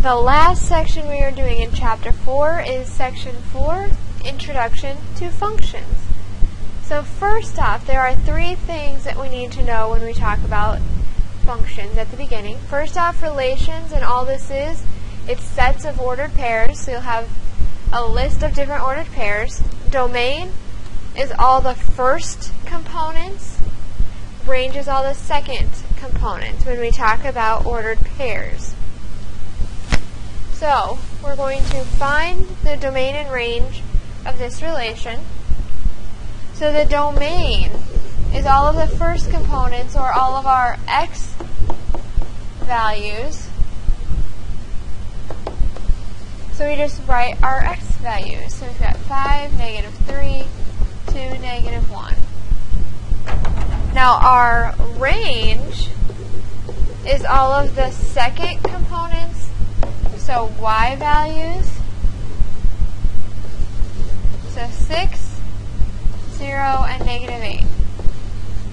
The last section we are doing in Chapter 4 is Section 4, Introduction to Functions. So first off, there are three things that we need to know when we talk about functions at the beginning. First off, relations, and all this is, it's sets of ordered pairs, so you'll have a list of different ordered pairs. Domain is all the first components. Range is all the second components when we talk about ordered pairs. So, we're going to find the domain and range of this relation. So the domain is all of the first components, or all of our x values. So we just write our x values. So we've got 5, -3, 2, -1. Now our range is all of the second components, so y values. So 6, 0, and -8.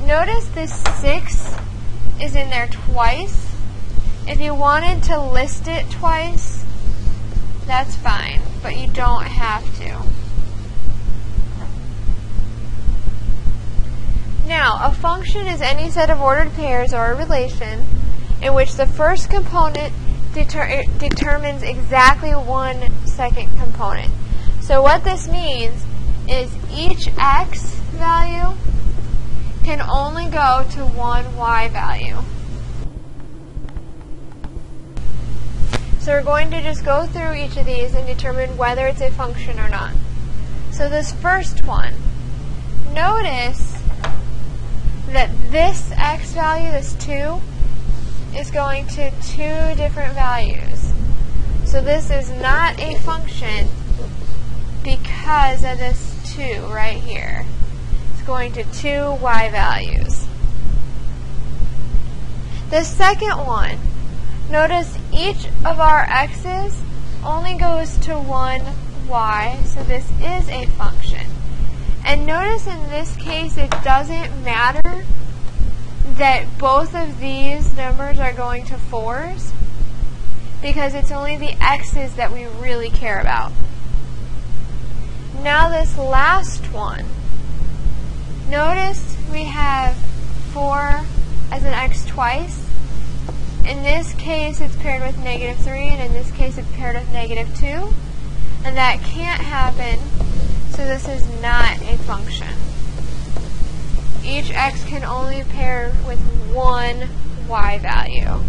Notice this 6 is in there twice. If you wanted to list it twice, that's fine, but you don't have to. Now, a function is any set of ordered pairs or a relation in which the first component determines exactly one second component. So what this means is each x value can only go to one y value. So we're going to just go through each of these and determine whether it's a function or not. So this first one, notice that this x value, this 2, is going to two different values. So this is not a function because of this 2 right here. It's going to two y values. The second one, notice each of our x's only goes to one y, so this is a function. And notice in this case it doesn't matter that both of these numbers are going to 4s, because it's only the x's that we really care about. Now this last one, notice we have 4 as an x twice. In this case it's paired with -3, and in this case it's paired with -2, and that can't happen, so this is not a function. Each x can only pair with one y value.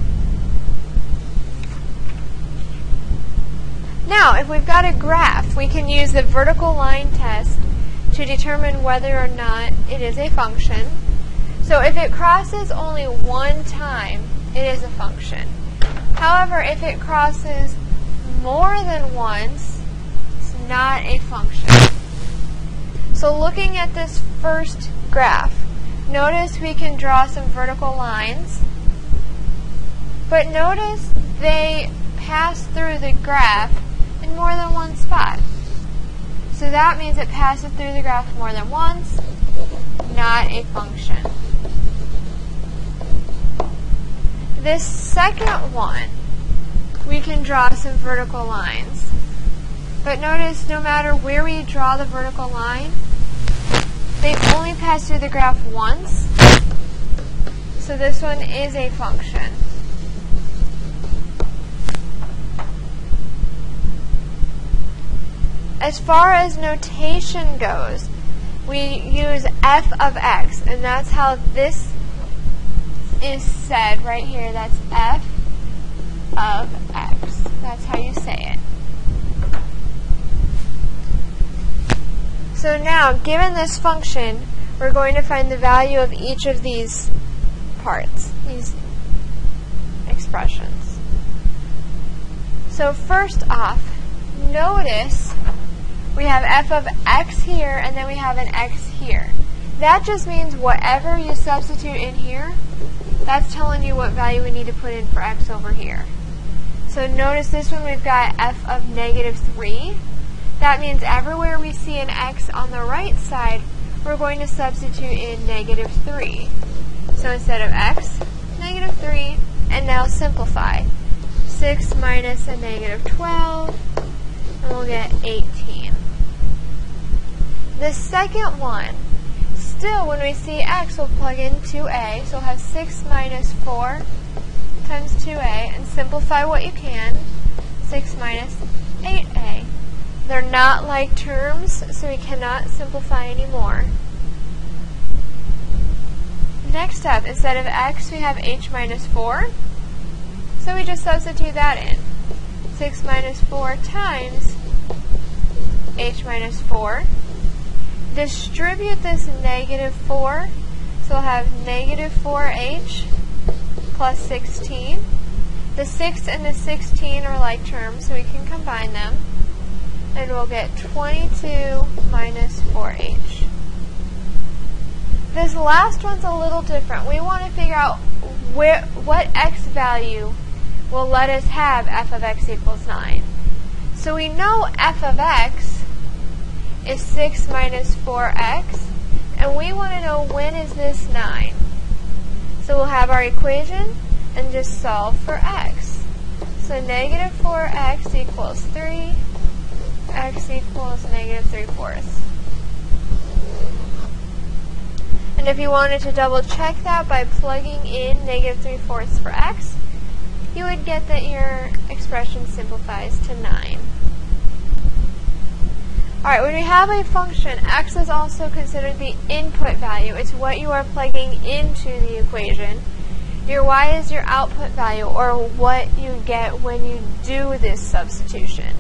Now, if we've got a graph, we can use the vertical line test to determine whether or not it is a function. So if it crosses only one time, it is a function. However, if it crosses more than once, it's not a function. So looking at this first graph, notice we can draw some vertical lines, but notice they pass through the graph in more than one spot. So that means it passes through the graph more than once, not a function. This second one, we can draw some vertical lines. But notice no matter where we draw the vertical line, they only pass through the graph once. So this one is a function. As far as notation goes, we use f of x, and that's how this is said right here. That's f of x. That's how you say it. So now, given this function, we're going to find the value of each of these parts, these expressions. So first off, notice we have f of x here, and then we have an x here. That just means whatever you substitute in here, that's telling you what value we need to put in for x over here. So notice this one we've got f of -3. That means everywhere we see an x on the right side, we're going to substitute in -3. So instead of x, -3, and now simplify. 6 minus a negative 12, and we'll get 18. The second one, still when we see x, we'll plug in 2a, so we'll have 6 minus 4 times 2a, and simplify what you can, 6 minus 8a. They're not like terms, so we cannot simplify anymore. Next up, instead of x, we have h minus 4, so we just substitute that in. 6 minus 4 times h minus 4. Distribute this negative 4, so we'll have negative 4h plus 16. The 6 and the 16 are like terms, so we can combine them. And we'll get 22 minus 4h. This last one's a little different. We want to figure out what x value will let us have f of x equals 9. So we know f of x is 6 minus 4x, and we want to know when is this 9. So we'll have our equation and just solve for x. So negative 4x equals 3, x equals negative 3/4. And if you wanted to double check that by plugging in negative 3/4 for x, you would get that your expression simplifies to 9. Alright, when we have a function, x is also considered the input value. It's what you are plugging into the equation. Your y is your output value, or what you get when you do this substitution.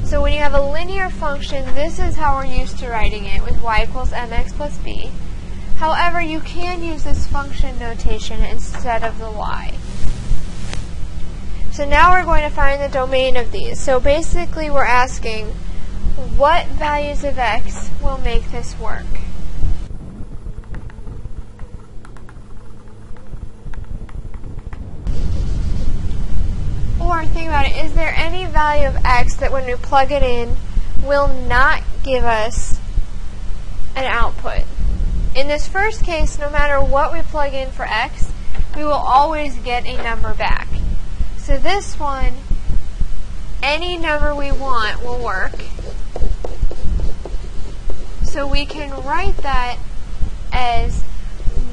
So when you have a linear function, this is how we're used to writing it, with y equals mx plus b. However, you can use this function notation instead of the y. So now we're going to find the domain of these. So basically we're asking, what values of x will make this work? Or think about it, is there any value of x that when we plug it in will not give us an output? In this first case, no matter what we plug in for x, we will always get a number back. So this one, any number we want will work. So we can write that as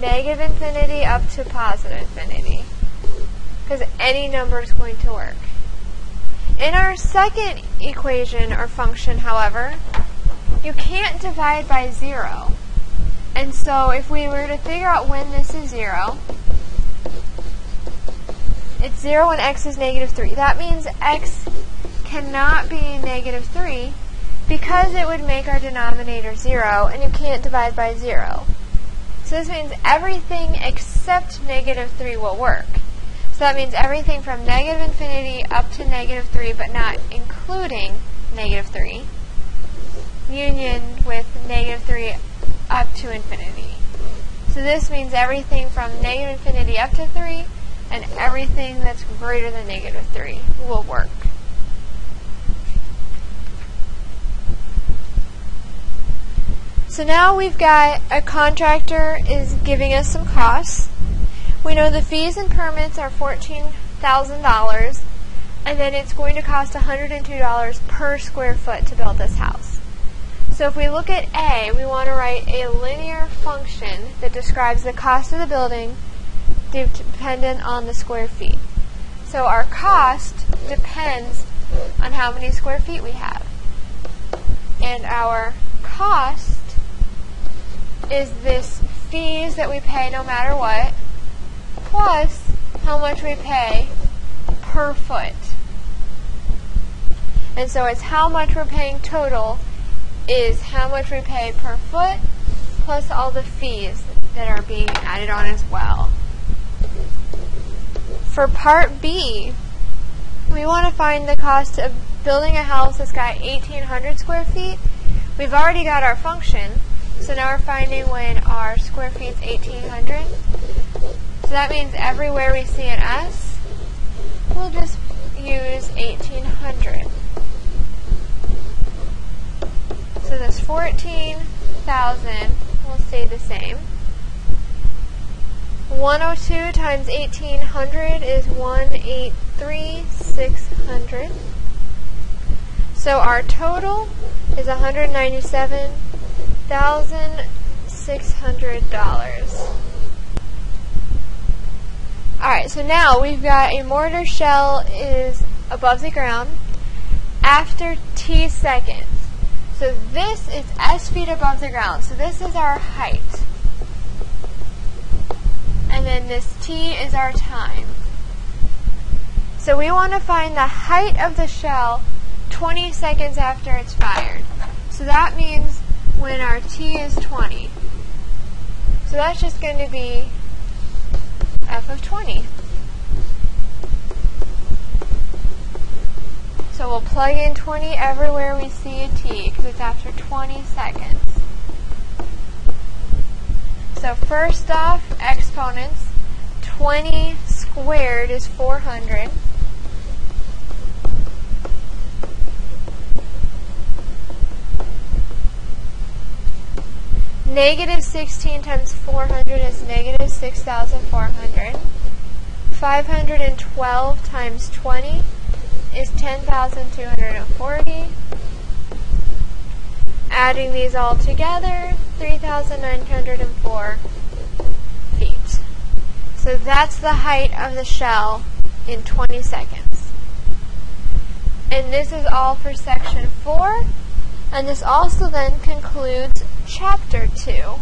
negative infinity up to positive infinity, because any number is going to work. In our second equation or function, however, you can't divide by 0. And so if we were to figure out when this is 0, it's 0 when x is negative 3. That means x cannot be negative 3 because it would make our denominator 0, and you can't divide by 0. So this means everything except negative 3 will work. So that means everything from negative infinity up to negative 3, but not including negative 3, union with negative 3 up to infinity. So this means everything from negative infinity up to 3, and everything that's greater than negative 3 will work. So now we've got a contractor is giving us some costs. We know the fees and permits are $14,000, and then it's going to cost $102 per square foot to build this house. So if we look at A, we want to write a linear function that describes the cost of the building dependent on the square feet. So our cost depends on how many square feet we have. And our cost is this fees that we pay no matter what, plus how much we pay per foot. And so it's how much we're paying total is how much we pay per foot, plus all the fees that are being added on as well. For part B, we want to find the cost of building a house that's got 1,800 square feet. We've already got our function, so now we're finding when our square feet is 1,800. So that means everywhere we see an S, we'll just use 1,800. So this 14,000 will stay the same. 102 times 1,800 is 1,800. $3,600. So our total is $197,600. Alright, so now we've got a mortar shell is above the ground after t seconds. So this is s feet above the ground. So this is our height. And then this t is our time. So we want to find the height of the shell 20 seconds after it's fired. So that means when our t is 20. So that's just going to be f of 20. So we'll plug in 20 everywhere we see a t because it's after 20 seconds. So first off, exponents. 20 squared is 400. Negative 16 times 400 is negative 6,400. 512 times 20 is 10,240. Adding these all together, 3,904 feet. So that's the height of the shell in 20 seconds. And this is all for section 4. And this also then concludes chapter 2.